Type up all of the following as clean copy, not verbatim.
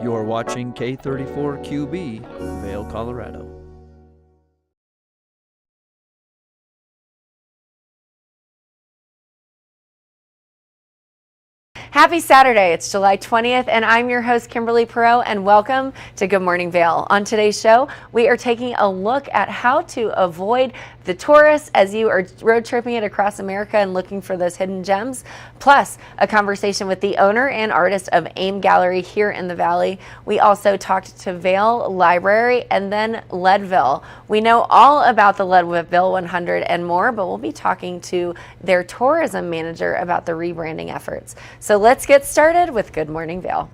You're watching K34QB, Vail, Colorado. Happy Saturday, it's July 20th, and I'm your host, Kimberly Perot, and welcome to Good Morning Vail. On today's show, we are taking a look at how to avoid the tourists as you are road tripping it across America and looking for those hidden gems, plus a conversation with the owner and artist of AIM Gallery here in the Valley. We also talked to Vail Library and then Leadville. We know all about the Leadville 100 and more, but we'll be talking to their tourism manager about the rebranding efforts. So let's get started with Good Morning Vail.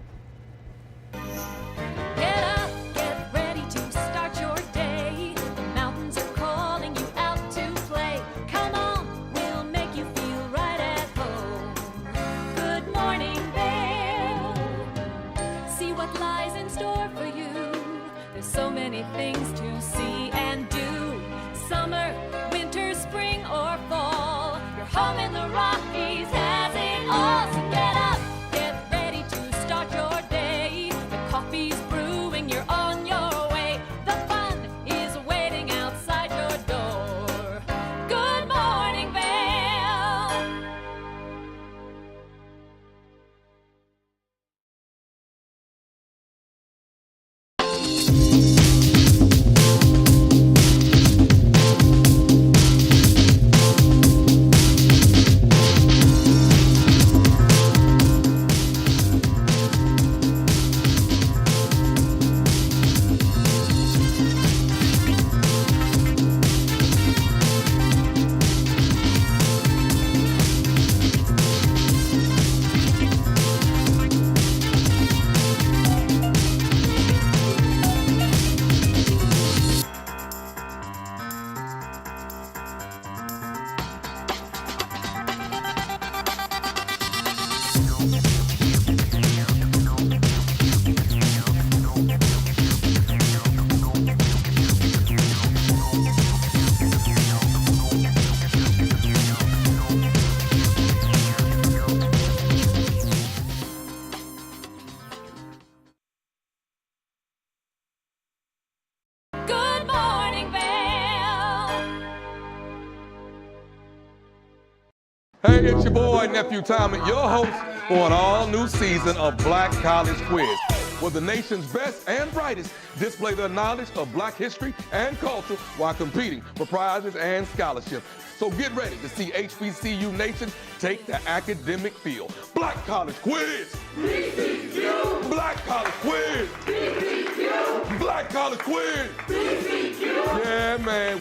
Hey, it's your boy, Nephew Tommy, your host for an all-new season of Black College Quiz, where the nation's best and brightest display their knowledge of Black history and culture while competing for prizes and scholarships. So get ready to see HBCU Nation take the academic field. Black College Quiz! BCQ! Black College Quiz! BCQ! Black College Quiz! BCQ! Yeah, man.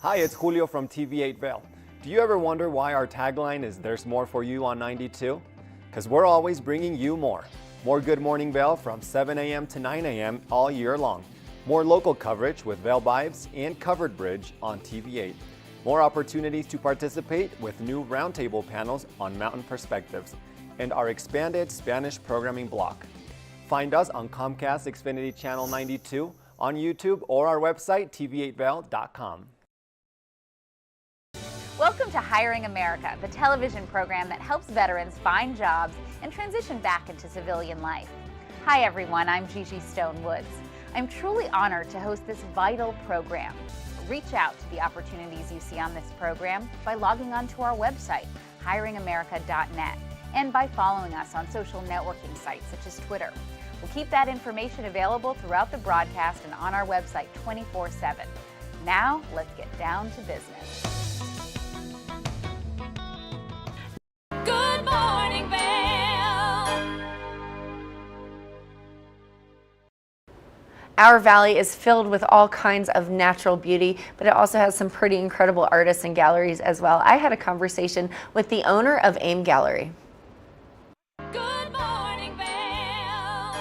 Hi, it's Julio from TV8 Vail. Do you ever wonder why our tagline is "There's more for you" on 92? Because we're always bringing you more. More Good Morning Vail from 7 a.m. to 9 a.m. all year long. More local coverage with Vail Vibes and Covered Bridge on TV8. More opportunities to participate with new roundtable panels on Mountain Perspectives. And our expanded Spanish programming block. Find us on Comcast Xfinity Channel 92, on YouTube, or our website, tv8vail.com. Welcome to Hiring America, the television program that helps veterans find jobs and transition back into civilian life. Hi everyone, I'm Gigi Stone Woods. I'm truly honored to host this vital program. Reach out to the opportunities you see on this program by logging on to our website, hiringamerica.net, and by following us on social networking sites such as Twitter. We'll keep that information available throughout the broadcast and on our website 24/7. Now, let's get down to business. Good morning, Vail. Our valley is filled with all kinds of natural beauty, but it also has some pretty incredible artists and galleries as well. I had a conversation with the owner of AIM Gallery. Good morning, Vail.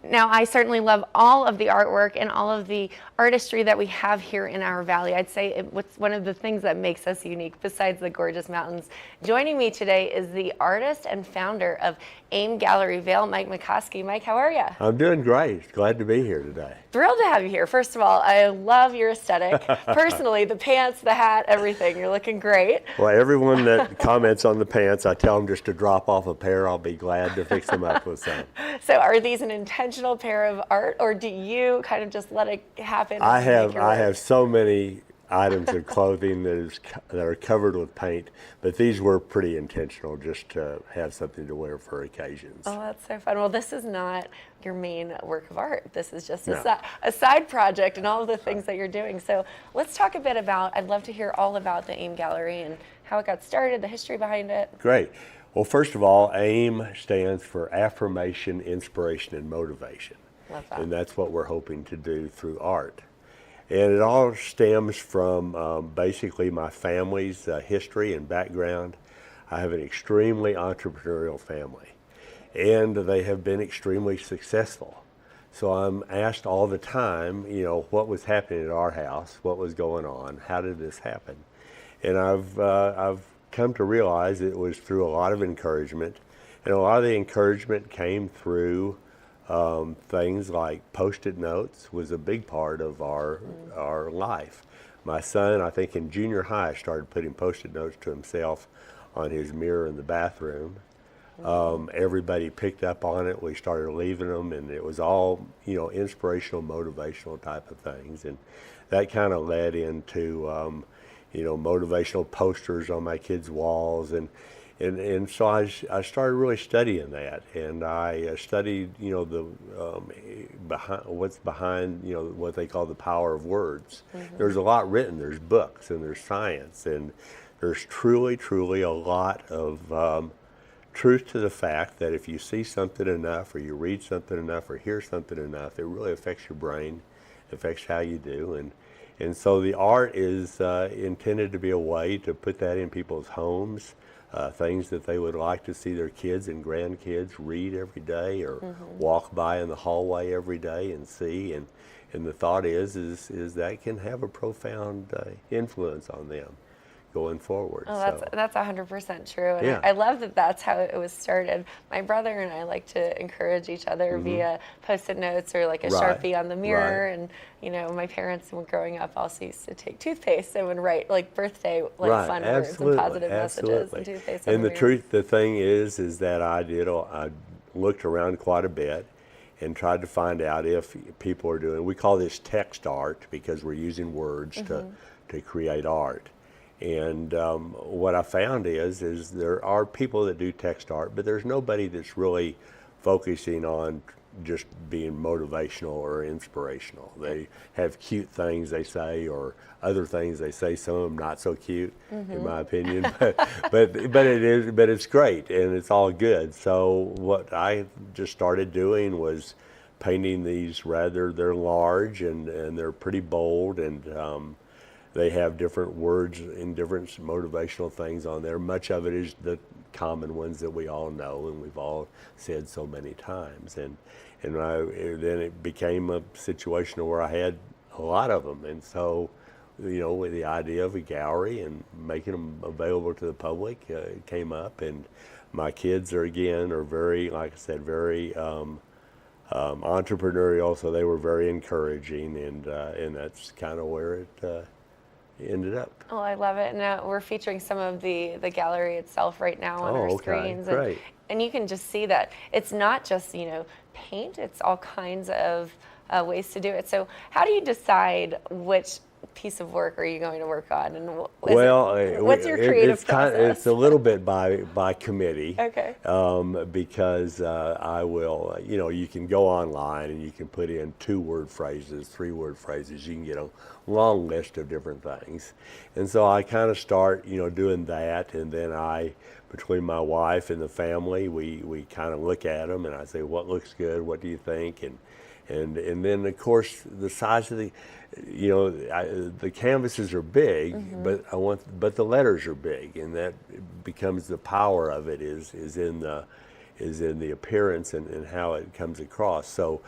Now, I certainly love all of the artwork and all of the artistry that we have here in our valley. I'd say what's one of the things that makes us unique, besides the gorgeous mountains. Joining me today is the artist and founder of AIM Gallery Vail, Mike McCoskey. Mike, how are you? I'm doing great. Glad to be here today. Thrilled to have you here. First of all, I love your aesthetic. Personally, the pants, the hat, everything. You're looking great. Well, everyone that comments on the pants, I tell them just to drop off a pair. I'll be glad to fix them up with some. So are these an intentional pair of art, or do you kind of just let it happen? I and make your work? have so many items of clothing that are covered with paint, but these were pretty intentional just to have something to wear for occasions. Oh, that's so fun. Well, this is not your main work of art. This is just No. a side project and all of the things that you're doing. So let's talk a bit about, I'd love to hear all about the AIM Gallery and how it got started, the history behind it. Great. Well, first of all, AIM stands for Affirmation, Inspiration, and Motivation. Love that. And that's what we're hoping to do through art. And it all stems from basically my family's history and background. I have an extremely entrepreneurial family, and they have been extremely successful. So I'm asked all the time, you know, what was happening at our house, what was going on, how did this happen? And I've come to realize it was through a lot of encouragement, and a lot of the encouragement came through things like Post-it notes was a big part of our life. My son, I think in junior high, started putting Post-it notes to himself on his mirror in the bathroom. Everybody picked up on it. We started leaving them, and it was all, you know, inspirational, motivational type of things. And that kind of led into, you know, motivational posters on my kids' walls. And so I started really studying that, and I studied, you know, the what's behind, you know, what they call the power of words. There's a lot written. There's books and there's science, and there's truly a lot of truth to the fact that if you see something enough, or you read something enough, or hear something enough, it really affects your brain, affects how you do, and so the art is intended to be a way to put that in people's homes. Things that they would like to see their kids and grandkids read every day, or walk by in the hallway every day and see. And the thought is that can have a profound influence on them going forward. Oh, that's 100% true. And Yeah. I love that that's how it was started. My brother and I like to encourage each other via Post-it notes or like a Right. Sharpie on the mirror. Right. And, you know, my parents, when growing up, also used to take toothpaste and would write like birthday, like Right, fun words and positive messages absolutely. and toothpaste on And the the mirror. the thing is that I looked around quite a bit and tried to find out if people are doing, we call this text art because we're using words to create art. And what I found is there are people that do text art, but there's nobody that's really focusing on just being motivational or inspirational. They have cute things they say, or other things they say, some of them not so cute, in my opinion, but it's great and it's all good. So what I just started doing was painting these they're large and they're pretty bold, and they have different words and different motivational things on there. Much of it is the common ones that we all know and we've all said so many times. And then it became a situation where I had a lot of them. And so, you know, with the idea of a gallery and making them available to the public came up. And my kids are very, like I said, very entrepreneurial. So they were very encouraging, and that's kind of where it ended up. Oh, I love it. Now we're featuring some of the gallery itself right now on our screens. Great. And you can just see that it's not just, you know, paint, it's all kinds of ways to do it. So how do you decide which piece of work are you going to work on? And what's your creative process? It's a little bit by committee. Okay. Because I will, you know, you can go online and you can put in 2-word phrases, 3-word phrases. You can get a long list of different things. And so I kind of start, you know, doing that, and then between my wife and the family, we kind of look at them, and I say, what looks good? What do you think? And then of course the size of the, you know, the canvases are big, but the letters are big, and that becomes the power of it is in is in the appearance and how it comes across. So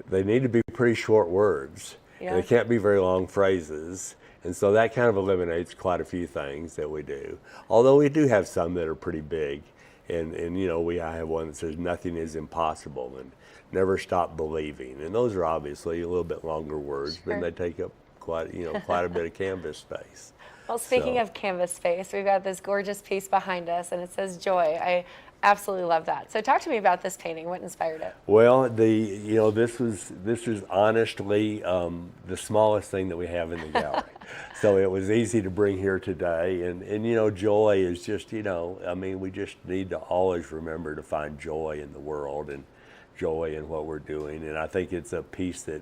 they need to be pretty short words. Yeah. And they can't be very long phrases. And so that kind of eliminates quite a few things that we do. Although we do have some that are pretty big. And I have one that says nothing is impossible and never stop believing. And those are obviously a little bit longer words, Sure. but they take up quite a bit of canvas space. Well, speaking of canvas space, we've got this gorgeous piece behind us, and it says joy. I absolutely love that. So talk to me about this painting. What inspired it? Well, this is honestly the smallest thing that we have in the gallery. So it was easy to bring here today, and joy is just, we just need to always remember to find joy in the world and joy in what we're doing. And I think it's a piece that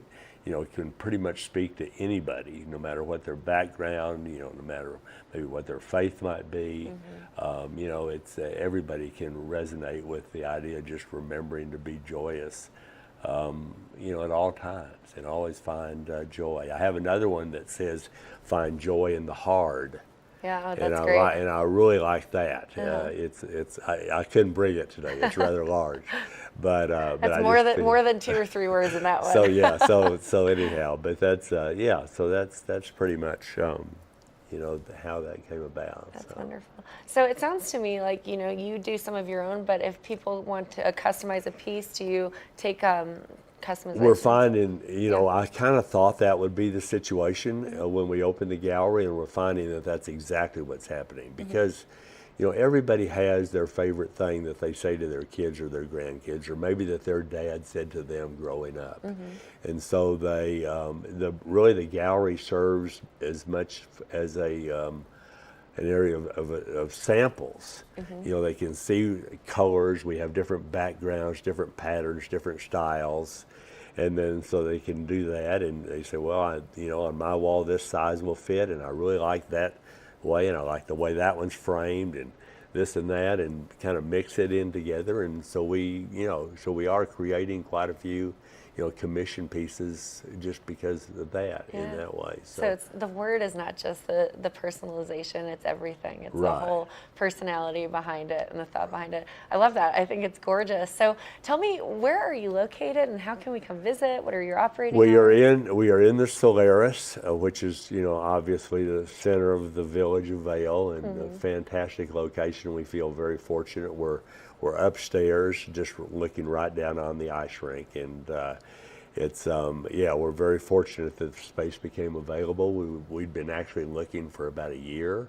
can pretty much speak to anybody, no matter what their background, no matter maybe what their faith might be. It's everybody can resonate with the idea of just remembering to be joyous, at all times, and always find joy. I have another one that says, "Find joy in the hard." Yeah, that's and great. And I really like that. Uh-huh. I couldn't bring it today. It's rather large, but That's I more just than more than 2 or 3 words in that one. So yeah, so anyhow, but that's so that's pretty much how that came about. That's wonderful. So it sounds to me like you do some of your own, but if people want to customize a piece, do you take customization? We're finding, I kind of thought that would be the situation when we opened the gallery, and we're finding that that's exactly what's happening because, everybody has their favorite thing that they say to their kids or their grandkids, or maybe that their dad said to them growing up. And so they, the gallery serves as much as an area of samples. They can see colors. We have different backgrounds, different patterns, different styles, and then so they can do that. And they say, well, on my wall this size will fit, and I really like that way, and I like the way that one's framed, and this and that, and kind of mix it in together. And so we are creating quite a few commission pieces just because of that in that way. So it's, the word is not just the personalization, it's everything. It's the Right. whole personality behind it and the thought behind it. I love that. I think it's gorgeous. So tell me, where are you located and how can we come visit? What are your operating We are hours? in the Solaris, which is obviously the center of the village of Vail, and a fantastic location. We feel very fortunate. We're upstairs, just looking right down on the ice rink, and we're very fortunate that the space became available. We'd been actually looking for about a year,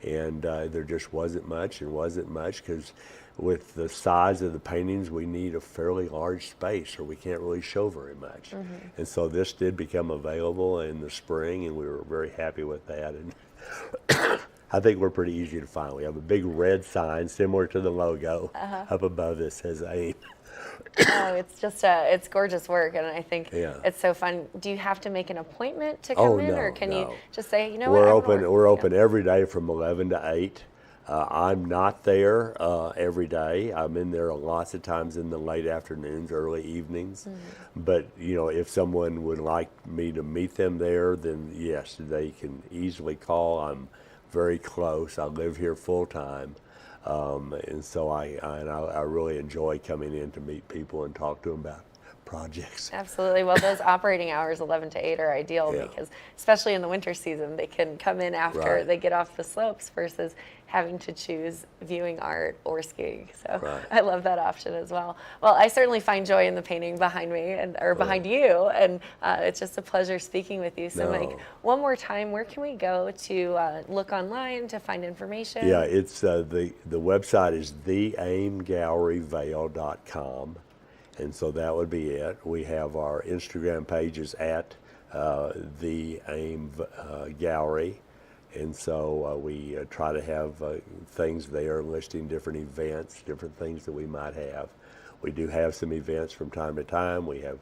and there just wasn't much because with the size of the paintings, we need a fairly large space, or we can't really show very much. And so this did become available in the spring, and we were very happy with that. And I think we're pretty easy to find. We have a big red sign similar to the logo up above that says AIM. Oh, it's just it's gorgeous work, and I think it's so fun. Do you have to make an appointment to come in, or can you just say, what, We're open every day from 11 to 8. I'm not there every day. I'm in there lots of times in the late afternoons, early evenings. But if someone would like me to meet them there, then yes, they can easily call. I'm very close. I live here full time. And so I really enjoy coming in to meet people and talk to them about projects. Absolutely. Well, those operating hours, 11 to 8, are ideal because, especially in the winter season, they can come in after they get off the slopes versus having to choose viewing art or skiing. So I love that option as well. Well, I certainly find joy in the painting behind me or behind you, and it's just a pleasure speaking with you. So, Mike, one more time, where can we go to look online to find information? Yeah, it's the website is theaimgalleryvail.com. And so that would be it. We have our Instagram pages at the AIM Gallery. And so we try to have things there listing different events, different things that we might have. We do have some events from time to time. We have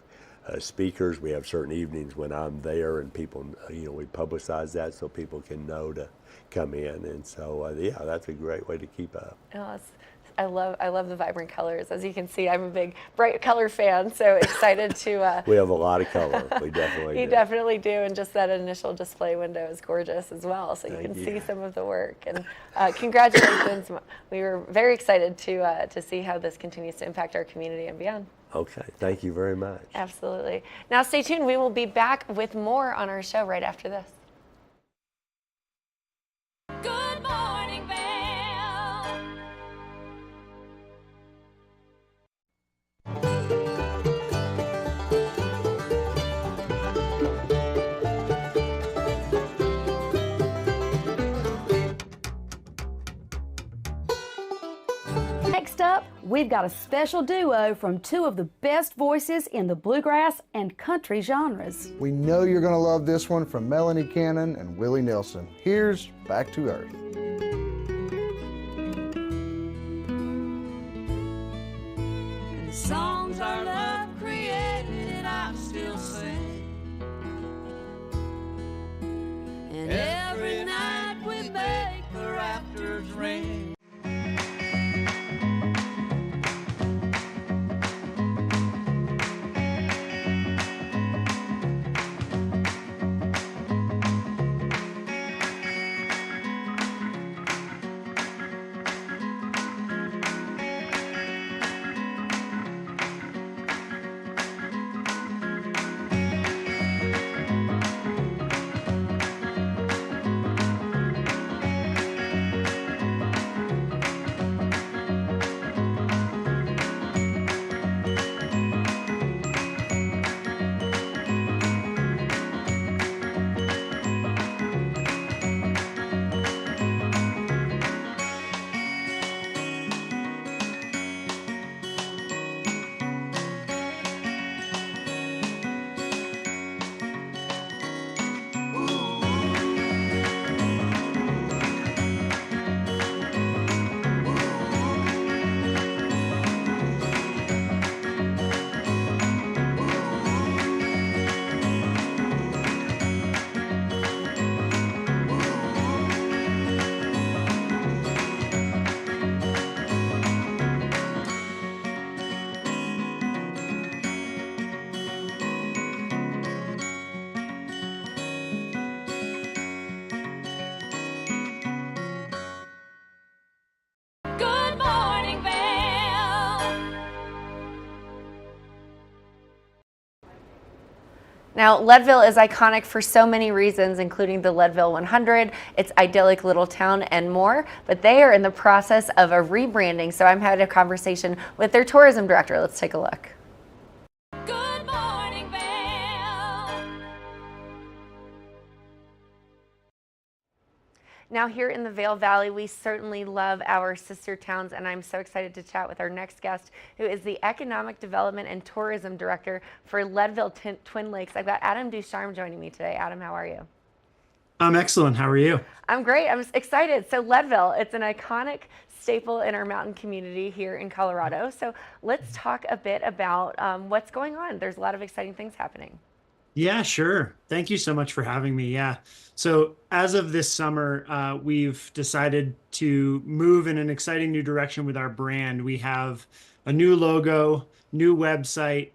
speakers. We have certain evenings when I'm there, and people, we publicize that so people can know to come in. And so, that's a great way to keep up. Oh, it's I love the vibrant colors. As you can see, I'm a big bright color fan, so excited to. We have a lot of color. We definitely do. You definitely do, and just that initial display window is gorgeous as well, so you Thank can you. see some of the work. And congratulations! We were very excited to see how this continues to impact our community and beyond. Okay, thank you very much. Absolutely. Now stay tuned. We will be back with more on our show right after this. Good morning, Vail. Next up, we've got a special duo from two of the best voices in the bluegrass and country genres. We know you're going to love this one from Melanie Cannon and Willie Nelson. Here's Back to Earth. The songs our love created, I still sing. And every night we make the rafters ring. Good morning, Vail. Now, Leadville is iconic for so many reasons, including the Leadville 100, its idyllic little town, and more. But they are in the process of a rebranding, so I'm having a conversation with their tourism director. Let's take a look. Good morning, Vail. Now, here in the Vail Valley, we certainly love our sister towns, and I'm so excited to chat with our next guest, who is the Economic Development and Tourism Director for Leadville Twin Lakes. I've got Adam Ducharme joining me today. Adam, how are you? I'm excellent. How are you? I'm great. I'm excited. So Leadville, it's an iconic staple in our mountain community here in Colorado. So let's talk a bit about what's going on. There's a lot of exciting things happening. Yeah, sure. Thank you so much for having me. Yeah. So as of this summer, we've decided to move in an exciting new direction with our brand. We have a new logo, new website,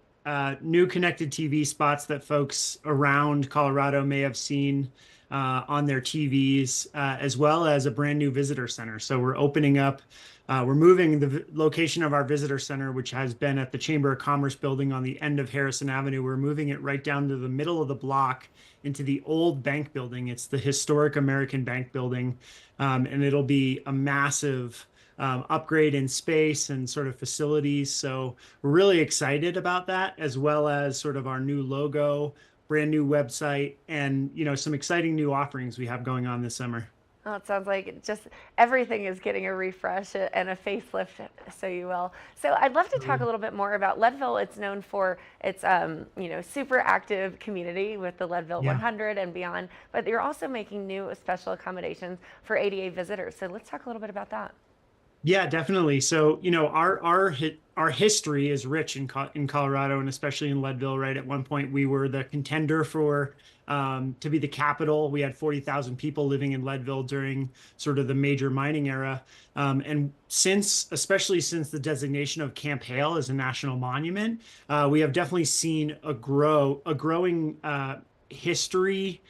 new connected TV spots that folks around Colorado may have seen on their TVs, as well as a brand new visitor center. So we're opening up, we're moving the location of our visitor center, which has been at the Chamber of Commerce building on the end of Harrison Avenue. We're moving it right down to the middle of the block into the old bank building. It's the historic American Bank building, and it'll be a massive upgrade in space and sort of facilities. So we're really excited about that, as well as sort of our new logo, brand new website, and some exciting new offerings we have going on this summer. Oh, it sounds like just everything is getting a refresh and a facelift, so you will. So I'd love to talk a little bit more about Leadville. It's known for its super active community with the Leadville 100 and beyond, but you're also making new special accommodations for ADA visitors. So let's talk a little bit about that. Yeah, definitely. So, our history is rich in Colorado, and especially in Leadville. Right, at one point we were the contender for to be the capital. We had 40,000 people living in Leadville during sort of the major mining era, and especially since the designation of Camp Hale as a national monument, we have definitely seen a growing history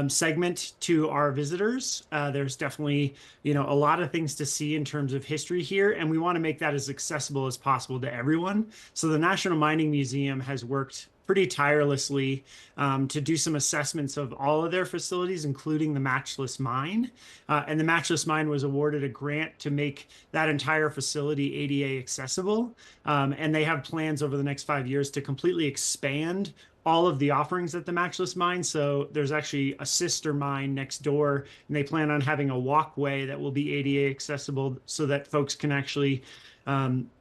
segment to our visitors. There's definitely, a lot of things to see in terms of history here, and we want to make that as accessible as possible to everyone. So the National Mining Museum has worked pretty tirelessly to do some assessments of all of their facilities, including the Matchless Mine. And the Matchless Mine was awarded a grant to make that entire facility ADA accessible. And they have plans over the next 5 years to completely expand all of the offerings at the Matchless Mine. So there's actually a sister mine next door, and they plan on having a walkway that will be ADA accessible so that folks can actually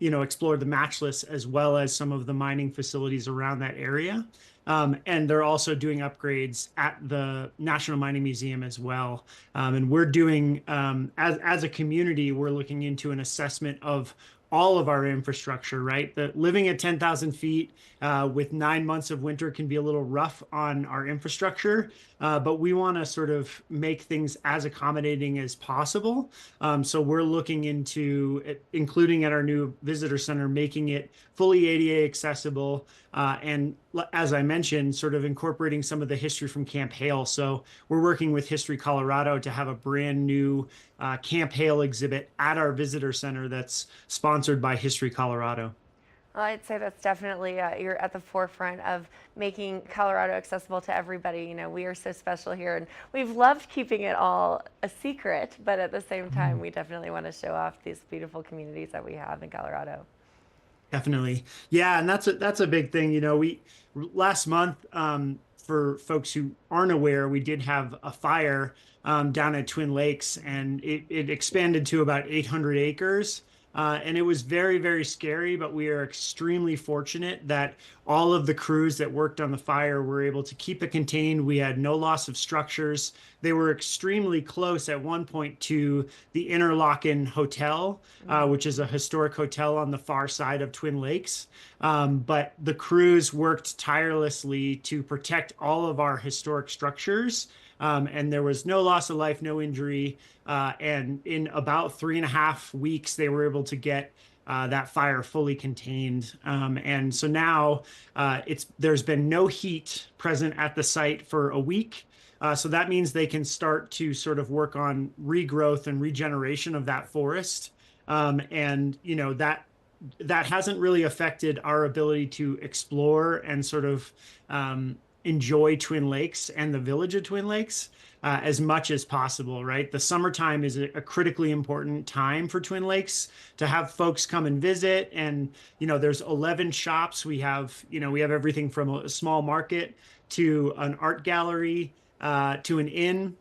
explore the Matchless as well as some of the mining facilities around that area. And they're also doing upgrades at the National Mining Museum as well. And we're doing, as a community, we're looking into an assessment of all of our infrastructure, right? That living at 10,000 feet with 9 months of winter can be a little rough on our infrastructure, but we want to sort of make things as accommodating as possible. So we're looking into, including at our new visitor center, making it fully ADA accessible. And as I mentioned, sort of incorporating some of the history from Camp Hale. So we're working with History Colorado to have a brand new Camp Hale exhibit at our visitor center that's sponsored by History Colorado. Well, I'd say that's definitely, you're at the forefront of making Colorado accessible to everybody. We are so special here, and we've loved keeping it all a secret, but at the same time, we definitely want to show off these beautiful communities that we have in Colorado. Definitely. Yeah, and that's a big thing. We last month, for folks who aren't aware, we did have a fire down at Twin Lakes, and it expanded to about 800 acres. And it was very, very scary, but we are extremely fortunate that all of the crews that worked on the fire were able to keep it contained. We had no loss of structures. They were extremely close at one point to the Interlochen Hotel, which is a historic hotel on the far side of Twin Lakes. But the crews worked tirelessly to protect all of our historic structures. And there was no loss of life, no injury. And in about 3.5 weeks, they were able to get that fire fully contained. And so now there's been no heat present at the site for a week. So that means they can start to sort of work on regrowth and regeneration of that forest. And that hasn't really affected our ability to explore and sort of enjoy Twin Lakes and the village of Twin Lakes as much as possible, right? The summertime is a critically important time for Twin Lakes to have folks come and visit. And, there's 11 shops. We have everything from a small market to an art gallery to an inn,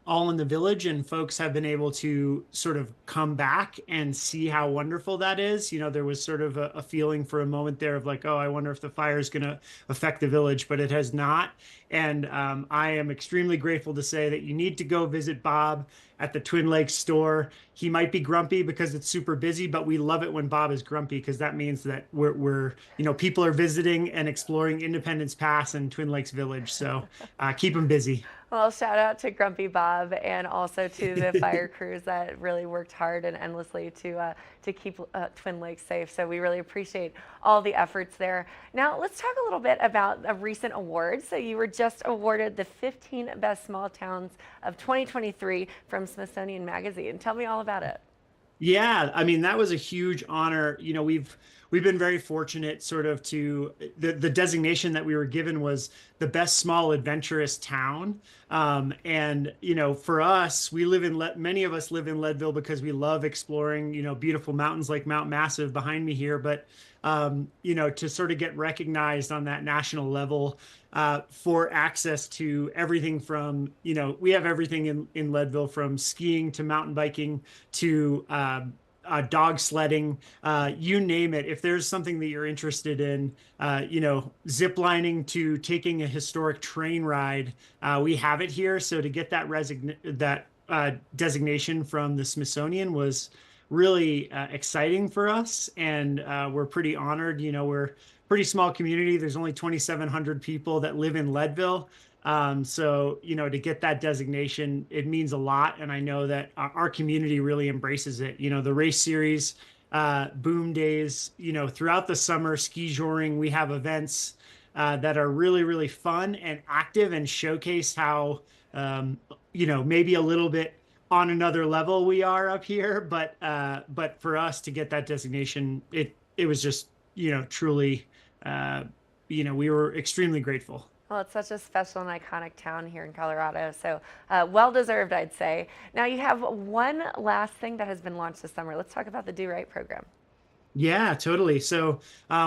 all in the village, and folks have been able to sort of come back and see how wonderful that is. There was sort of a feeling for a moment there of like, oh, I wonder if the fire is going to affect the village, but it has not. And I am extremely grateful to say that you need to go visit Bob at the Twin Lakes store. He might be grumpy because it's super busy, but we love it when Bob is grumpy because that means that we're people are visiting and exploring Independence Pass and Twin Lakes Village. So keep them busy. Well, shout out to Grumpy Bob and also to the fire crews that really worked hard and endlessly to keep Twin Lakes safe. So we really appreciate all the efforts there. Now, let's talk a little bit about a recent award. So you were just awarded the 15 Best Small Towns of 2023 from Smithsonian Magazine. Tell me all about it. Yeah, I mean, that was a huge honor. We've been very fortunate sort of to the designation that we were given was the best small adventurous town. And, for us, many of us live in Leadville because we love exploring, beautiful mountains like Mount Massive behind me here. But, to sort of get recognized on that national level for access to everything from, we have everything in Leadville from skiing to mountain biking to dog sledding, you name it. If there's something that you're interested in, zip lining to taking a historic train ride, we have it here. So to get that designation from the Smithsonian was really exciting for us, and we're pretty honored. You know, we're a pretty small community. There's only 2,700 people that live in Leadville. So, you know, to get that designation, it means a lot. And I know that our community really embraces it. You know, the race series, boom days, you know, throughout the summer, ski joring, we have events that are really, really fun and active and showcase how, you know, maybe a little bit on another level we are up here. But for us to get that designation, it was just, you know, truly, you know, we were extremely grateful. Well, it's such a special and iconic town here in Colorado, so well-deserved, I'd say. Now, you have one last thing that has been launched this summer. Let's talk about the Do Right program. Yeah, totally. So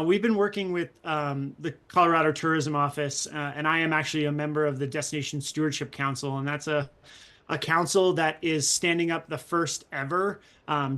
we've been working with the Colorado Tourism Office, and I am actually a member of the Destination Stewardship Council, and that's a council that is standing up the first ever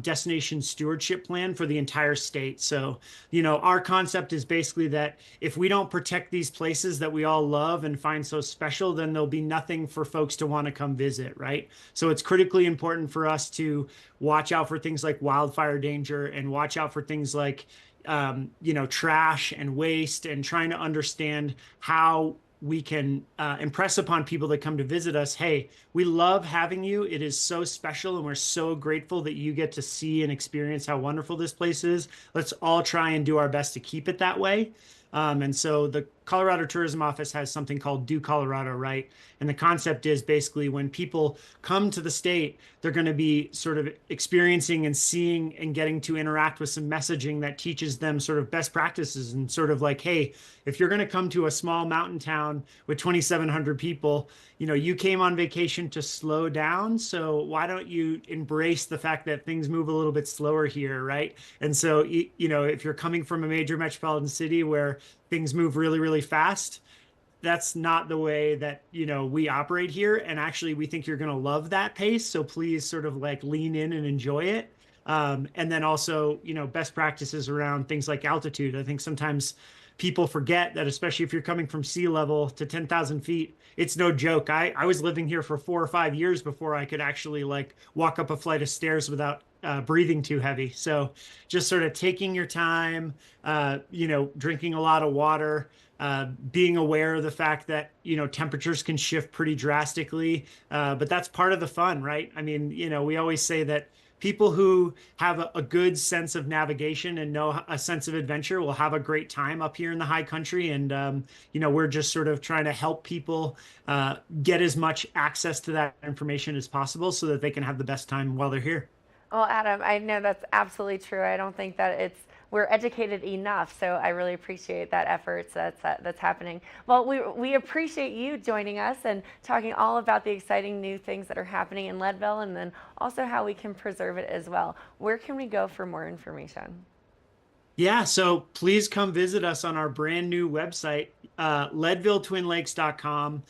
destination stewardship plan for the entire state. So, you know, our concept is basically that if we don't protect these places that we all love and find so special, then there'll be nothing for folks to want to come visit, right? So it's critically important for us to watch out for things like wildfire danger and watch out for things like, you know, trash and waste, and trying to understand how we can impress upon people that come to visit us, hey, we love having you. It is so special, and we're so grateful that you get to see and experience how wonderful this place is. Let's all try and do our best to keep it that way. And so the Colorado Tourism Office has something called Do Colorado Right. And the concept is basically when people come to the state, they're going to be sort of experiencing and seeing and getting to interact with some messaging that teaches them sort of best practices, and sort of like, hey, if you're going to come to a small mountain town with 2,700 people, you know, you came on vacation to slow down. So why don't you embrace the fact that things move a little bit slower here, right? And so, you know, if you're coming from a major metropolitan city where things move really, really fast, that's not the way that, you know, we operate here. And actually, we think you're going to love that pace. So please sort of like lean in and enjoy it. And then also, you know, best practices around things like altitude. I think sometimes people forget that, especially if you're coming from sea level to 10,000 feet, it's no joke. I was living here for 4 or 5 years before I could actually like walk up a flight of stairs without breathing too heavy. So just sort of taking your time, you know, drinking a lot of water, being aware of the fact that, you know, temperatures can shift pretty drastically. But that's part of the fun, right? I mean, you know, we always say that people who have a good sense of navigation and know a sense of adventure will have a great time up here in the high country. And, you know, we're just sort of trying to help people get as much access to that information as possible so that they can have the best time while they're here. Well, Adam, I know that's absolutely true. I don't think that we're educated enough, so I really appreciate that effort that's happening. Well, we appreciate you joining us and talking all about the exciting new things that are happening in Leadville, and then also how we can preserve it as well. Where can we go for more information? Yeah, so please come visit us on our brand new website, LeadvilleTwinLakes.com.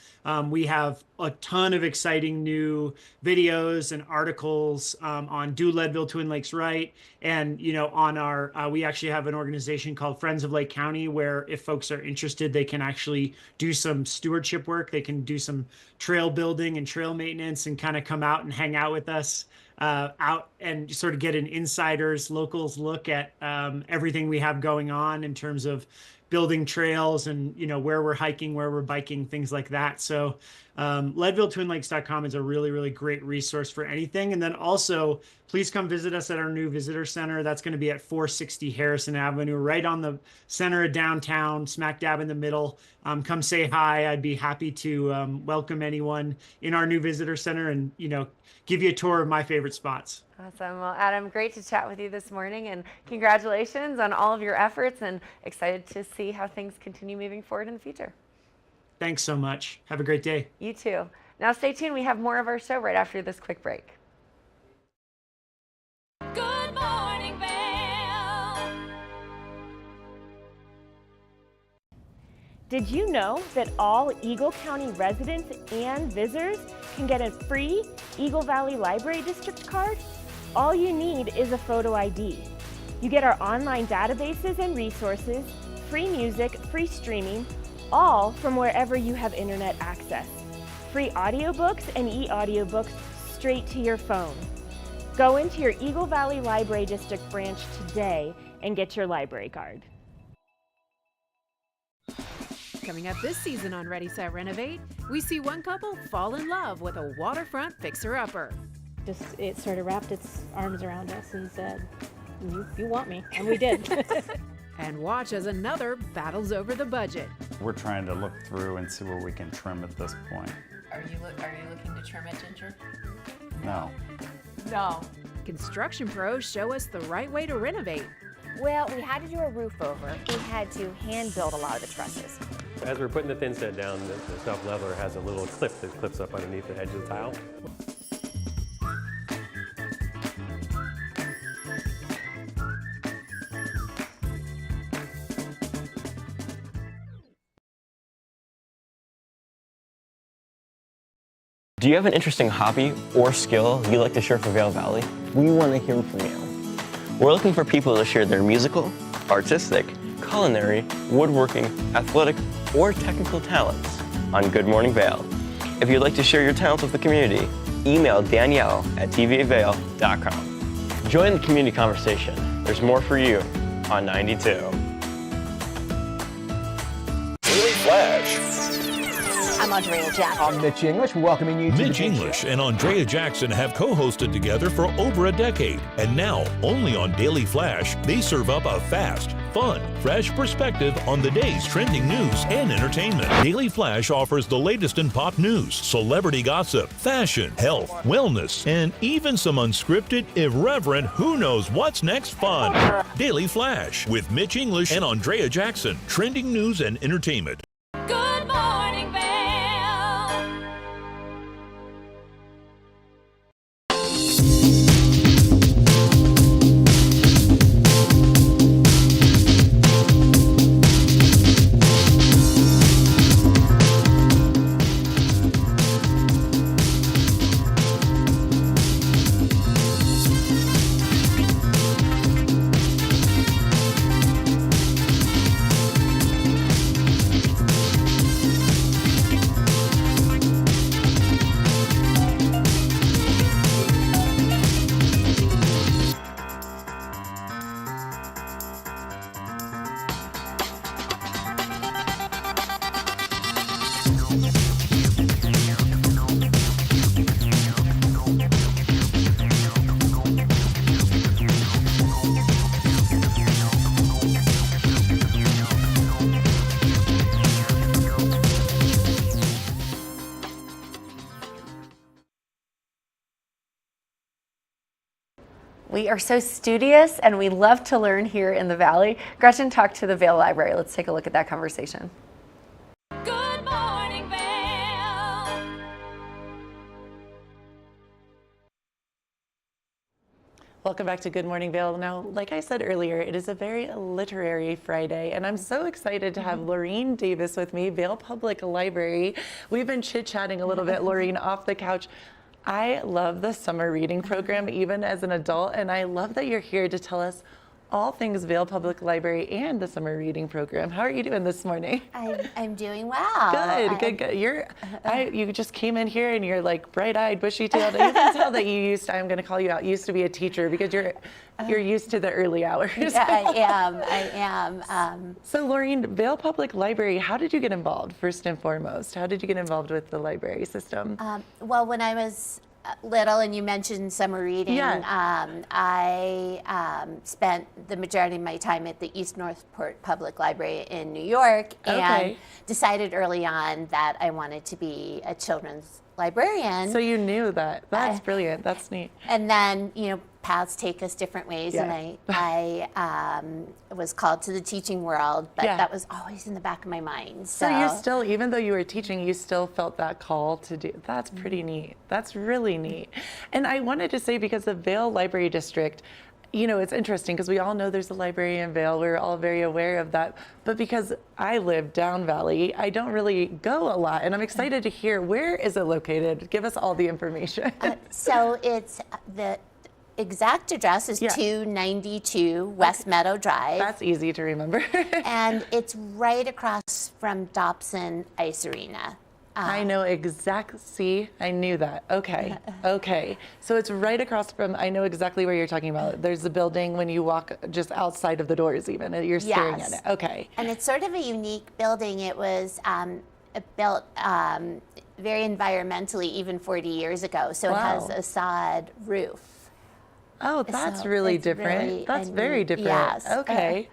We have a ton of exciting new videos and articles on Do Leadville Twin Lakes Right. And, you know, on our, we actually have an organization called Friends of Lake County, where if folks are interested, they can actually do some stewardship work. They can do some trail building and trail maintenance and kind of come out and hang out with us. Out and sort of get an insider's locals look at everything we have going on in terms of building trails and, you know, where we're hiking, where we're biking, things like that. So LeadvilleTwinLakes.com is a really, really great resource for anything. And then also, please come visit us at our new visitor center. That's going to be at 460 Harrison Avenue, right on the center of downtown, smack dab in the middle. Come say hi. I'd be happy to welcome anyone in our new visitor center and, you know, give you a tour of my favorite spots. Awesome. Well, Adam, great to chat with you this morning, and congratulations on all of your efforts, and excited to see how things continue moving forward in the future. Thanks so much. Have a great day. You too. Now stay tuned. We have more of our show right after this quick break. Good morning, Vail. Did you know that all Eagle County residents and visitors can get a free Eagle Valley Library District card? All you need is a photo ID. You get our online databases and resources, free music, free streaming, all from wherever you have internet access. Free audiobooks and e-audiobooks straight to your phone. Go into your Eagle Valley Library District branch today and get your library card. Coming up this season on Ready, Set, Renovate, we see one couple fall in love with a waterfront fixer-upper. It sort of wrapped its arms around us and said, you want me, and we did. And watch as another battles over the budget. We're trying to look through and see where we can trim at this point. Are you looking to trim it, Ginger? No. No. Construction pros show us the right way to renovate. Well, we had to do a roof over. We had to hand build a lot of the trusses. As we're putting the thin set down, the self-leveler has a little clip that clips up underneath the edge of the tile. Do you have an interesting hobby or skill you'd like to share for Vail Valley? We want to hear from you. We're looking for people to share their musical, artistic, culinary, woodworking, athletic, or technical talents on Good Morning Vail. If you'd like to share your talents with the community, email Danielle at tvavail.com. Join the community conversation. There's more for you on 92. Daily Flash. I'm Andrea Jackson. I'm Mitch English, welcoming you to Mitch English and Andrea Jackson have co-hosted together for over a decade. And now, only on Daily Flash, they serve up a fast, fun, fresh perspective on the day's trending news and entertainment. Daily Flash offers the latest in pop news, celebrity gossip, fashion, health, wellness, and even some unscripted, irreverent, who knows what's next fun. Daily Flash with Mitch English and Andrea Jackson. Trending news and entertainment. Good morning, Vail. We are so studious and we love to learn here in the Valley. Gretchen talked to the Vail Library. Let's take a look at that conversation. Good morning, Vail. Welcome back to Good Morning Vail. Now, like I said earlier, it is a very literary Friday, and I'm so excited to have Laureen Davis with me, Vail Public Library. We've been chit-chatting a little bit, Laureen, off the couch. I love the summer reading program, even as an adult, and I love that you're here to tell us all things Vail Public Library and the summer reading program. How are you doing this morning? I'm doing well. Good. You just came in here and you're like bright-eyed, bushy-tailed. You can tell that I'm going to call you out, used to be a teacher because you're used to the early hours. Yeah, I am. So Laureen, Vail Public Library, how did you get involved, first and foremost? How did you get involved with the library system? Well, when I was little and you mentioned summer reading, I spent the majority of my time at the East Northport Public Library in New York and decided early on that I wanted to be a children's librarian. So you knew that. That's brilliant. That's neat. And then, paths take us different ways, and I was called to the teaching world, but that was always in the back of my mind. So you still, even though you were teaching, you still felt that call to do. That's pretty neat. That's really neat. And I wanted to say, because the Vail Library District, it's interesting because we all know there's a library in Vail. We're all very aware of that. But because I live down Valley, I don't really go a lot. And I'm excited to hear, where is it located? Give us all the information. So it's the exact address is 292 West Meadow Drive. That's easy to remember. And it's right across from Dobson Ice Arena. I know exactly. See, I knew that. Okay. Okay. So it's right across from, I know exactly where you're talking about. There's the building when you walk just outside of the doors, even. You're staring at it. Okay. And it's sort of a unique building. It was built very environmentally, even 40 years ago. So it has a sod roof. Oh, that's really different. That's very different. Yes. Okay.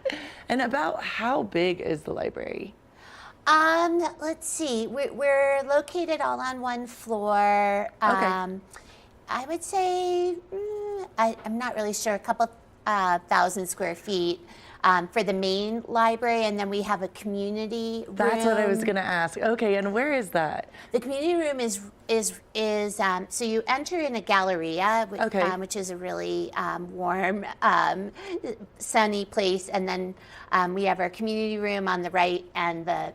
And about how big is the library? Let's see. We're located all on one floor. Okay. I would say, I'm not really sure, a couple thousand square feet for the main library, and then we have a community room. That's what I was going to ask. Okay, and where is that? The community room is so you enter in a galleria, which is a really warm, sunny place, and then we have our community room on the right, and the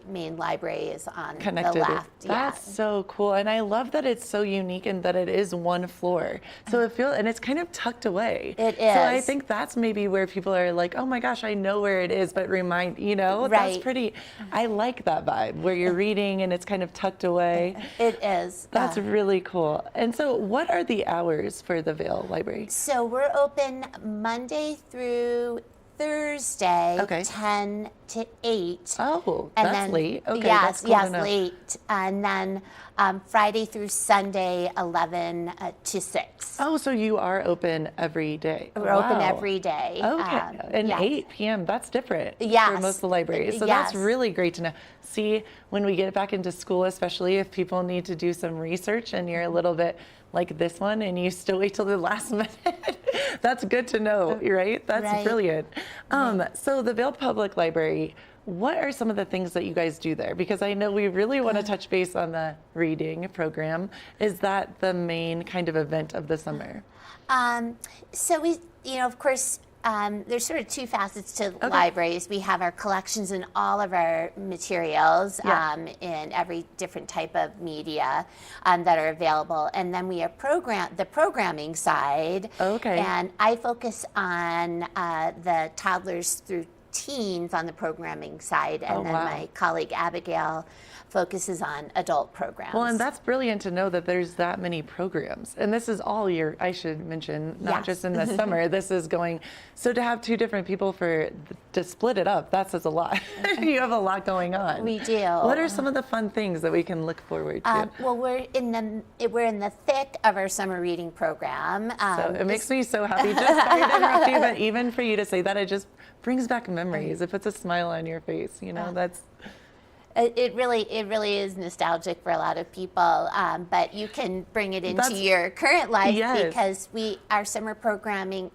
main library is on the left. That's so cool, and I love that it's so unique and that it is one floor. So and it's kind of tucked away. It is. So I think that's maybe where people are like, oh my gosh, I know where it is, but that's pretty. I like that vibe where you're reading and it's kind of tucked away. It is. That's really cool. And so what are the hours for the Vail Library? So we're open Monday through Thursday, 10 to 8. Oh, and that's then, late. Okay, yes, that's cool to know. late. And then Friday through Sunday, 11 to 6. Oh, so you are open every day. We're open every day. Okay, and yes. 8 p.m., that's different Yes. for most of the libraries. So Yes. that's really great to know. See, when we get back into school, especially if people need to do some research and you're a little bit like this one and you still wait till the last minute, that's good to know, right? That's Right. brilliant. So the Vail Public Library, what are some of the things that you guys do there? Because I know we really want to touch base on the reading program. Is that the main kind of event of the summer? So we, of course, there's sort of two facets to libraries. We have our collections and all of our materials in every different type of media that are available. And then we have the programming side. Okay. And I focus on the toddlers through teens on the programming side. And then my colleague Abigail focuses on adult programs. Well, and that's brilliant to know that there's that many programs. And this is all year, I should mention, not just in the summer. This is going, so to have two different people to split it up, that says a lot. You have a lot going on. We do. What are some of the fun things that we can look forward to? Well, we're in the thick of our summer reading program. So it makes me so happy. Just sorry to interrupt you, but even for you to say that, it just brings back memories. It puts a smile on your face. That's. It really is nostalgic for a lot of people, but you can bring it into your current life because our summer programming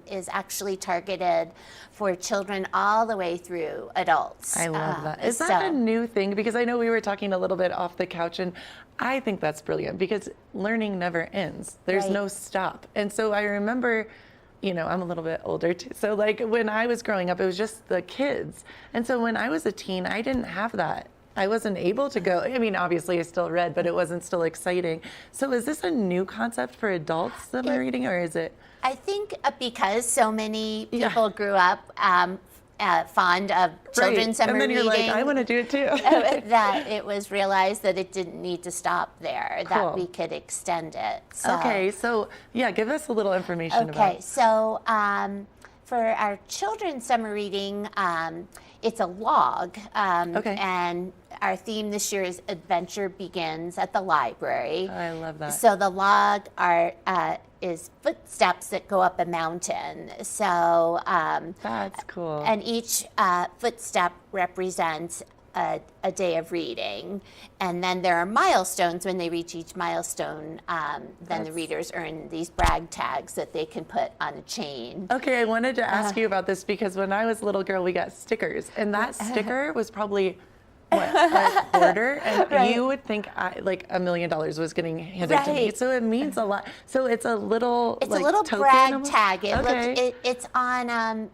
is actually targeted for children all the way through adults. I love that. Is that a new thing? Because I know we were talking a little bit off the couch, and I think that's brilliant because learning never ends. There's no stop. And so I remember, I'm a little bit older too. So like when I was growing up, it was just the kids. And so when I was a teen, I didn't have that. I wasn't able to go. I mean, obviously I still read, but it wasn't still exciting. So is this a new concept for adults that are reading, or is it? I think because so many people grew up fond of children's summer reading. And then you're like, I want to do it too. That it was realized that it didn't need to stop there, that we could extend it. So. Okay, so give us a little information about it. Okay, so for our children's summer reading, it's a log. And our theme this year is Adventure Begins at the Library. Oh, I love that. So the log is footsteps that go up a mountain. So that's cool. And each footstep represents a day of reading, and then there are milestones. When they reach each milestone, then the readers earn these brag tags that they can put on a chain. Okay, I wanted to ask you about this because when I was a little girl, we got stickers, and that sticker was probably a quarter, and you would think like $1 million was getting handed to me. So it means a lot. So it's a little a little token brag almost? tag. It's on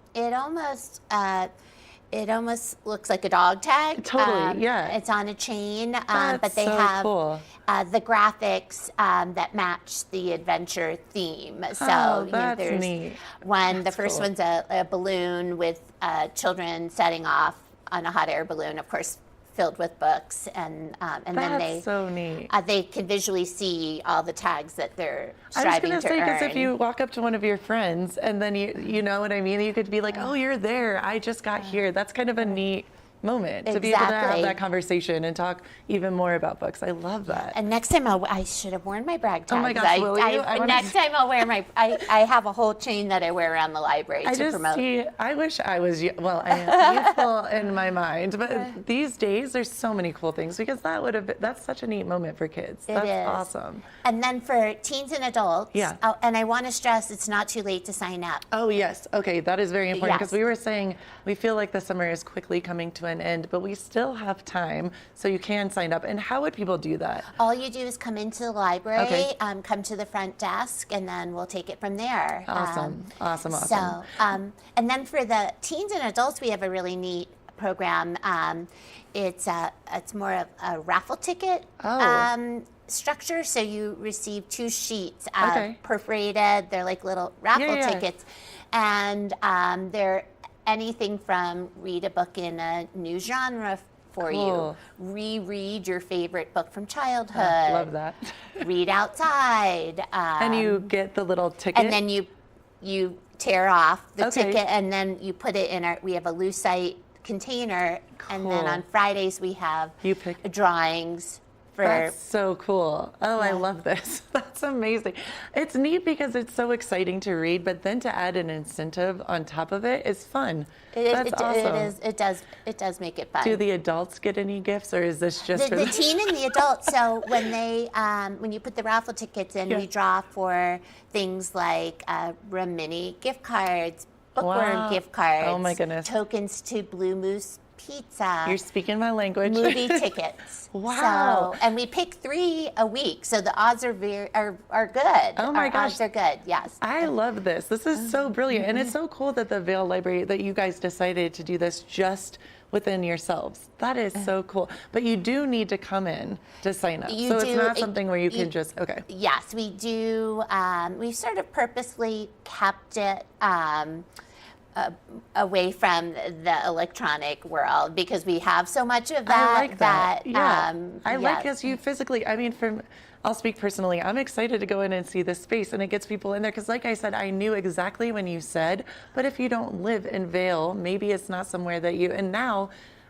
it almost looks like a dog tag. Totally, It's on a chain, That's but they so have cool. The graphics that match the adventure theme. So that's there's neat. The first one's a balloon with children setting off on a hot air balloon, of course, filled with books, and then That's so neat. They can visually see all the tags that they're I was striving going to to say, earn. because if you walk up to one of your friends and then you know what I mean, you could be like, oh, you're there. I just got here. That's kind of a neat moment to be able to have Exactly. that conversation and talk even more about books. I love that. And next time I should have worn my brag tags. Oh my gosh, will you? Next time I'll wear my, I have a whole chain that I wear around the library to promote. I wish I was, well, I am youthful in my mind, but these days there's so many cool things because that's such a neat moment for kids. That's awesome. And then for teens and adults, and I want to stress it's not too late to sign up. Oh, yes. Okay, that is very important because Yes. we were saying we feel like the summer is quickly coming to an end, but we still have time, so you can sign up. And how would people do that? All you do is come into the library, Okay. come to the front desk, and then we'll take it from there. Awesome. Awesome. So, and then for the teens and adults, we have a really neat program. It's more of a raffle ticket structure. So you receive 2 sheets, perforated. They're like little raffle tickets, and they're anything from read a book in a new genre for you, reread your favorite book from childhood. Love that. Read outside. And you get the little ticket. And then you tear off the Okay. ticket, and then you put it in we have a lucite container, and then Cool. on Fridays we have drawings. That's so cool. Oh, I love this. That's amazing. It's neat because it's so exciting to read, but then to add an incentive on top of it is fun. That's awesome. It does make it fun. Do the adults get any gifts, or is this just for the teen and the adult? So when you put the raffle tickets in, we draw for things like Room Mini gift cards, Bookworm gift cards. Oh my goodness. Tokens to Blue Moose Pizza. You're speaking my language. Movie tickets. Wow. So, and we pick 3 a week, so the odds are good. Oh my gosh. Odds are good. Yes. I love this. This is so brilliant, and it's so cool that the Vail Library, that you guys decided to do this just within yourselves. That is so cool. But you do need to come in to sign up. So it's not something where you can just Yes, we do. We've sort of purposely kept it away from the electronic world because we have so much of that. I like that. I like yes. as you physically, I mean, I'll speak personally. I'm excited to go in and see this space, and it gets people in there because, like I said, I knew exactly when you said, but if you don't live in Vail, maybe it's not somewhere that you, and now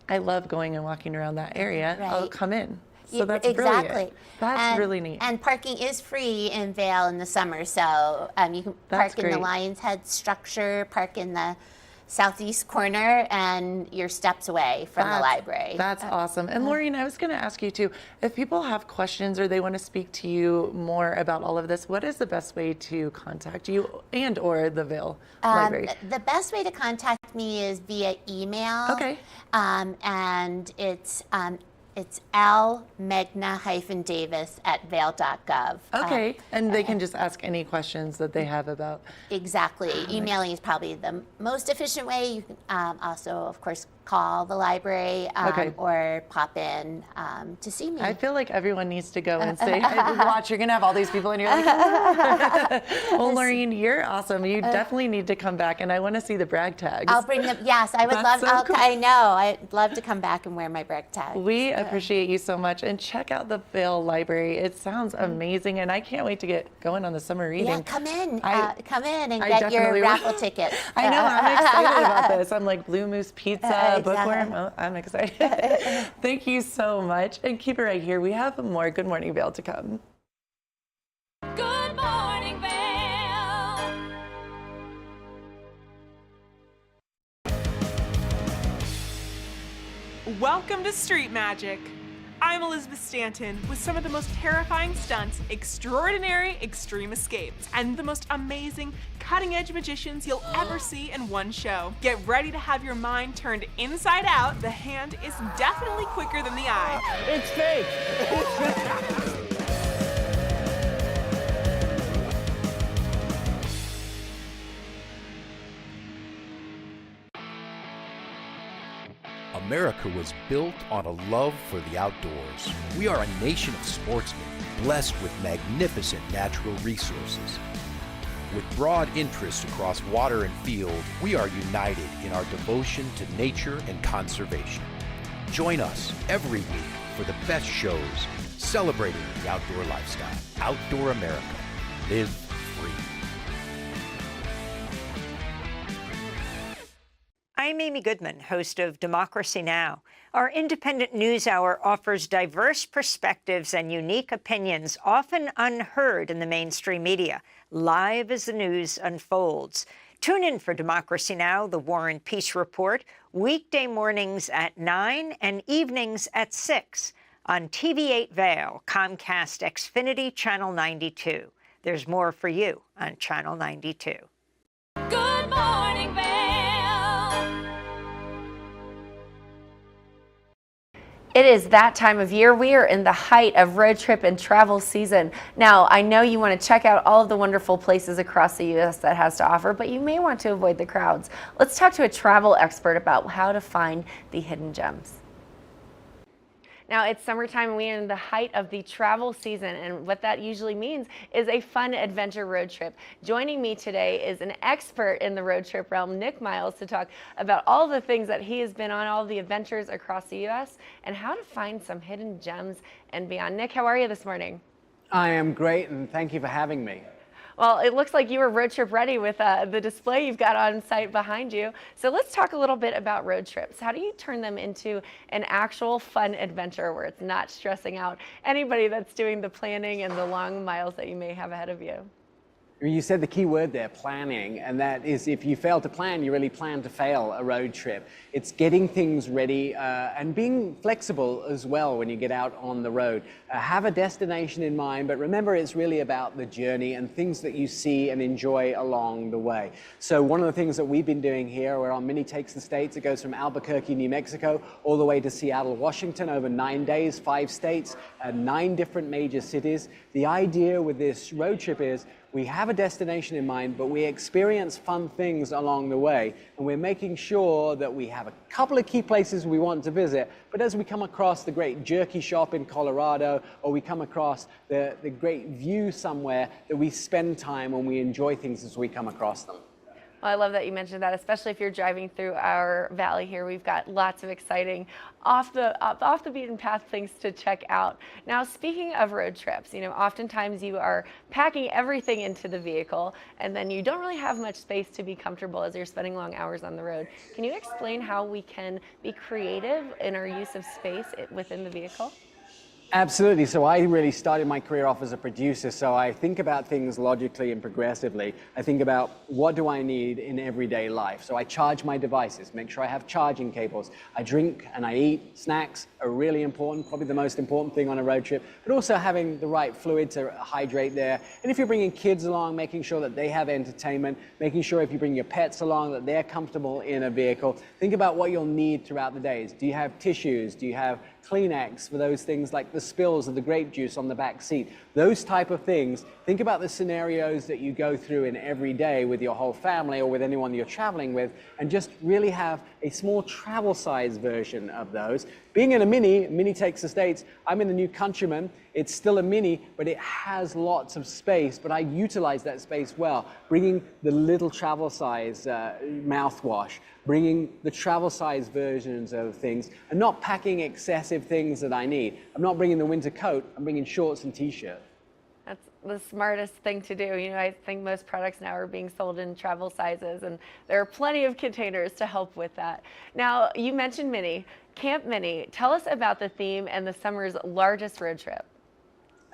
I love going and walking around that area. Right. I'll come in. So that's exactly. brilliant. That's really neat. And parking is free in Vail in the summer, so you can park in the Lion's Head structure, park in the southeast corner, and you're steps away from the library. That's awesome. And Laureen, I was going to ask you too, if people have questions or they want to speak to you more about all of this, what is the best way to contact you and or the Vail Library? The best way to contact me is via email. Okay. And it's lmegna-davis@vail.gov. Okay, and they can just ask any questions that they have about. Exactly. Emailing is probably the most efficient way. You can also, of course, call the library or pop in to see me. I feel like everyone needs to go and say, watch, you're going to have all these people and you're like, well, Laureen, you're awesome. You definitely need to come back, and I want to see the brag tags. I'll bring them. Yes, I would love. So cool. I know. I'd love to come back and wear my brag tag. We appreciate you so much, and check out the Vail Library. It sounds amazing, and I can't wait to get going on the summer reading. Yeah, come in and I get your definitely raffle tickets. I know, I'm excited about this. I'm like Blue Moose Pizza, Bookworm. Oh, I'm excited. Thank you so much, and keep it right here. We have more Good Morning Vail to come. Good morning, Vail. Welcome to Street Magic. I'm Elizabeth Stanton with some of the most terrifying stunts, extraordinary extreme escapes, and the most amazing cutting-edge magicians you'll ever see in one show. Get ready to have your mind turned inside out. The hand is definitely quicker than the eye. It's fake. America was built on a love for the outdoors. We are a nation of sportsmen, blessed with magnificent natural resources. With broad interests across water and field, we are united in our devotion to nature and conservation. Join us every week for the best shows celebrating the outdoor lifestyle. Outdoor America. Live free. I'm Amy Goodman, host of Democracy Now! Our independent news hour offers diverse perspectives and unique opinions, often unheard in the mainstream media, live as the news unfolds. Tune in for Democracy Now!, the War and Peace Report, weekday mornings at 9 and evenings at 6 on TV8 Vail, Comcast Xfinity Channel 92. There's more for you on Channel 92. Good morning, Vail. It is that time of year. We are in the height of road trip and travel season. Now, I know you want to check out all of the wonderful places across the U.S. that has to offer, but you may want to avoid the crowds. Let's talk to a travel expert about how to find the hidden gems. Now, it's summertime and we are in the height of the travel season, and what that usually means is a fun adventure road trip. Joining me today is an expert in the road trip realm, Nick Miles, to talk about all the things that he has been on, all the adventures across the U.S., and how to find some hidden gems and beyond. Nick, how are you this morning? I am great, and thank you for having me. Well, it looks like you were road trip ready with the display you've got on site behind you. So let's talk a little bit about road trips. How do you turn them into an actual fun adventure where it's not stressing out anybody that's doing the planning and the long miles that you may have ahead of you? You said the key word there, planning, and that is if you fail to plan, you really plan to fail a road trip. It's getting things ready and being flexible as well when you get out on the road. Have a destination in mind, but remember it's really about the journey and things that you see and enjoy along the way. So one of the things that we've been doing here, we're on Mini Takes the States. It goes from Albuquerque, New Mexico, all the way to Seattle, Washington, over 9 days, 5 states, 9 different major cities. The idea with this road trip is we have a destination in mind, but we experience fun things along the way, and we're making sure that we have a couple of key places we want to visit, but as we come across the great jerky shop in Colorado, or we come across the great view somewhere, that we spend time and we enjoy things as we come across them. Well, I love that you mentioned that, especially if you're driving through our valley here. We've got lots of exciting off the beaten path things to check out. Now, speaking of road trips, you know, oftentimes you are packing everything into the vehicle and then you don't really have much space to be comfortable as you're spending long hours on the road. Can you explain how we can be creative in our use of space within the vehicle? Absolutely. So I really started my career off as a producer, so I think about things logically and progressively. I think about what do I need in everyday life. So I charge my devices, make sure I have charging cables. I drink and I eat. Snacks are really important, probably the most important thing on a road trip, but also having the right fluid to hydrate there. And if you're bringing kids along, making sure that they have entertainment, making sure if you bring your pets along that they're comfortable in a vehicle. Think about what you'll need throughout the days. Do you have tissues? Do you have Kleenex for those things like the spills of the grape juice on the back seat? Those type of things. Think about the scenarios that you go through in every day with your whole family or with anyone you're traveling with, and just really have a small travel size version of those. Being in a Mini Takes the States, I'm in the New Countryman. It's still a Mini, but it has lots of space, but I utilize that space well. Bringing the little travel size mouthwash, bringing the travel size versions of things, and not packing excessive things that I need. I'm not bringing the winter coat, I'm bringing shorts and t-shirt. That's the smartest thing to do. You know, I think most products now are being sold in travel sizes, and there are plenty of containers to help with that. Now, you mentioned Mini, Camp Mini. Tell us about the theme and the summer's largest road trip.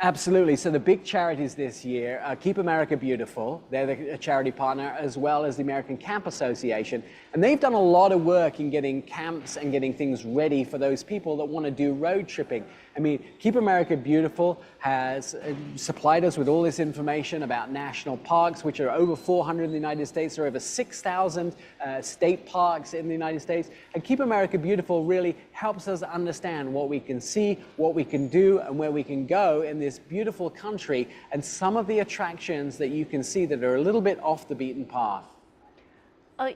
Absolutely. So the big charities this year, Keep America Beautiful, they're the charity partner, as well as the American Camp Association. And they've done a lot of work in getting camps and getting things ready for those people that want to do road tripping. I mean, Keep America Beautiful has supplied us with all this information about national parks, which are over 400 in the United States. There are over 6,000 state parks in the United States. And Keep America Beautiful really helps us understand what we can see, what we can do, and where we can go in this beautiful country, and some of the attractions that you can see that are a little bit off the beaten path.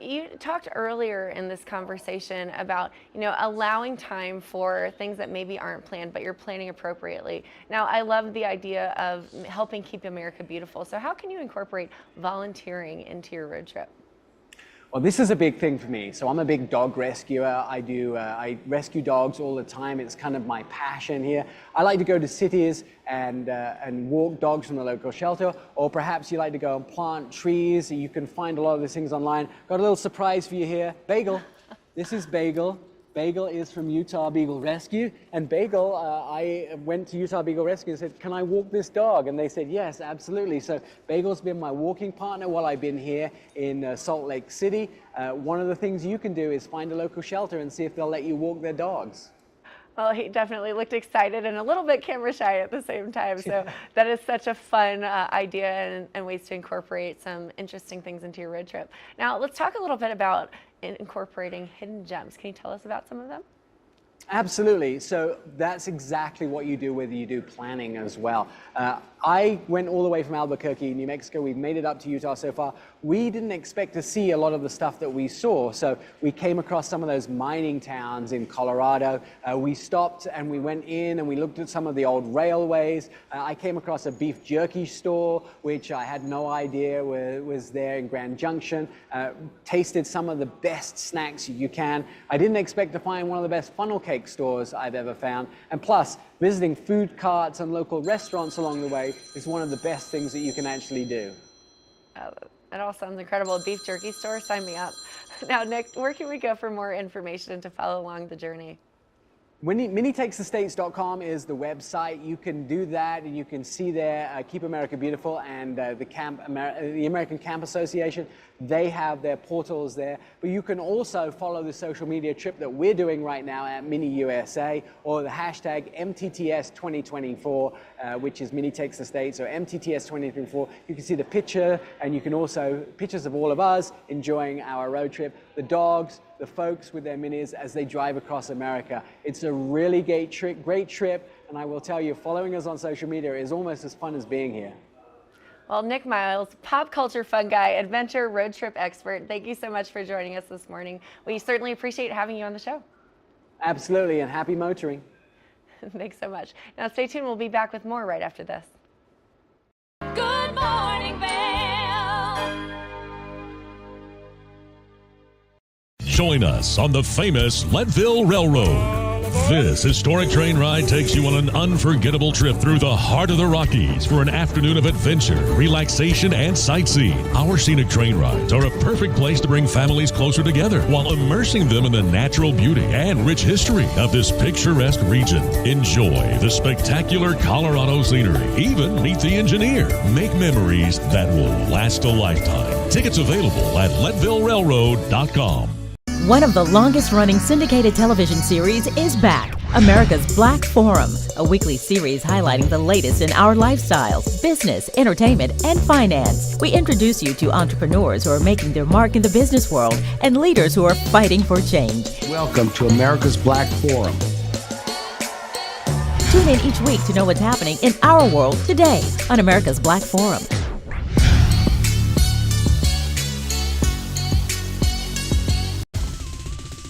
You talked earlier in this conversation about, you know, allowing time for things that maybe aren't planned, but you're planning appropriately. Now, I love the idea of helping keep America beautiful. So how can you incorporate volunteering into your road trip? Well, this is a big thing for me. So I'm a big dog rescuer. I rescue dogs all the time. It's kind of my passion here. I like to go to cities and walk dogs from the local shelter, or perhaps you like to go and plant trees. You can find a lot of these things online. Got a little surprise for you here. Bagel. This is Bagel. Bagel is from Utah Beagle Rescue. And Bagel, I went to Utah Beagle Rescue and said, can I walk this dog? And they said, yes, absolutely. So Bagel's been my walking partner while I've been here in Salt Lake City. One of the things you can do is find a local shelter and see if they'll let you walk their dogs. Well, he definitely looked excited and a little bit camera shy at the same time. So that is such a fun idea and ways to incorporate some interesting things into your road trip. Now, let's talk a little bit about incorporating hidden gems. Can you tell us about some of them? Absolutely. So that's exactly what you do, whether you do planning as well. I went all the way from Albuquerque, New Mexico. We've made it up to Utah so far. We didn't expect to see a lot of the stuff that we saw. So we came across some of those mining towns in Colorado. We stopped and we went in and we looked at some of the old railways. I came across a beef jerky store, which I had no idea was there in Grand Junction. Tasted some of the best snacks you can. I didn't expect to find one of the best funnel cake stores I've ever found. And plus, visiting food carts and local restaurants along the way is one of the best things that you can actually do. That all sounds incredible. A beef jerky store, sign me up. Now, Nick, where can we go for more information and to follow along the journey? MiniTakesTheStates.com is the website. You can do that, and you can see there Keep America Beautiful and the American Camp Association. They have their portals there. But you can also follow the social media trip that we're doing right now at Mini USA, or the hashtag MTTS 2024, which is Mini Takes the States, or MTTS 2024. You can see the picture, and you can also pictures of all of us enjoying our road trip, the dogs, the folks with their minis as they drive across America. It's a really great trip, and I will tell you, following us on social media is almost as fun as being here. Well, Nick Miles, pop culture fun guy, adventure road trip expert, thank you so much for joining us this morning. We certainly appreciate having you on the show. Absolutely, and happy motoring. Thanks so much. Now stay tuned, we'll be back with more right after this. Good morning, Vail. Join us on the famous Leadville Railroad. This historic train ride takes you on an unforgettable trip through the heart of the Rockies for an afternoon of adventure, relaxation, and sightseeing. Our scenic train rides are a perfect place to bring families closer together while immersing them in the natural beauty and rich history of this picturesque region. Enjoy the spectacular Colorado scenery. Even meet the engineer. Make memories that will last a lifetime. Tickets available at LeadvilleRailroad.com. One of the longest-running syndicated television series is back, America's Black Forum, a weekly series highlighting the latest in our lifestyles, business, entertainment, and finance. We introduce you to entrepreneurs who are making their mark in the business world and leaders who are fighting for change. Welcome to America's Black Forum. Tune in each week to know what's happening in our world today on America's Black Forum.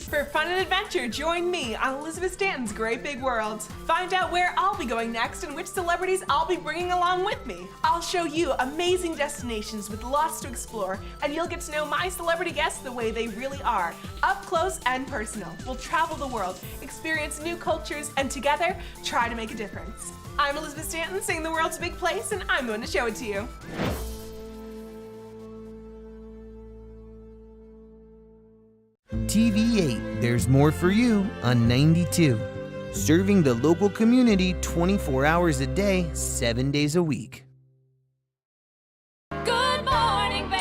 For fun and adventure, join me on Elizabeth Stanton's Great Big World. Find out where I'll be going next and which celebrities I'll be bringing along with me. I'll show you amazing destinations with lots to explore, and you'll get to know my celebrity guests the way they really are, up close and personal. We'll travel the world, experience new cultures, and together, try to make a difference. I'm Elizabeth Stanton, saying the world's a big place, and I'm going to show it to you. TV8, there's more for you on 92. Serving the local community 24 hours a day, 7 days a week. Good morning, Vail.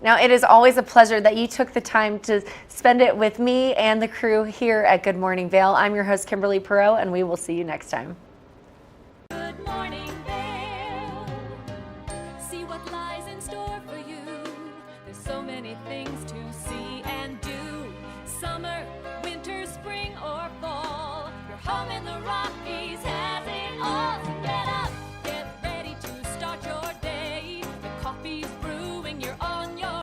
Now, it is always a pleasure that you took the time to spend it with me and the crew here at Good Morning Vail. I'm your host, Kimberly Perot, and we will see you next time. Good morning, Vail. See what lies in store for you. There's so many things to see and do. Summer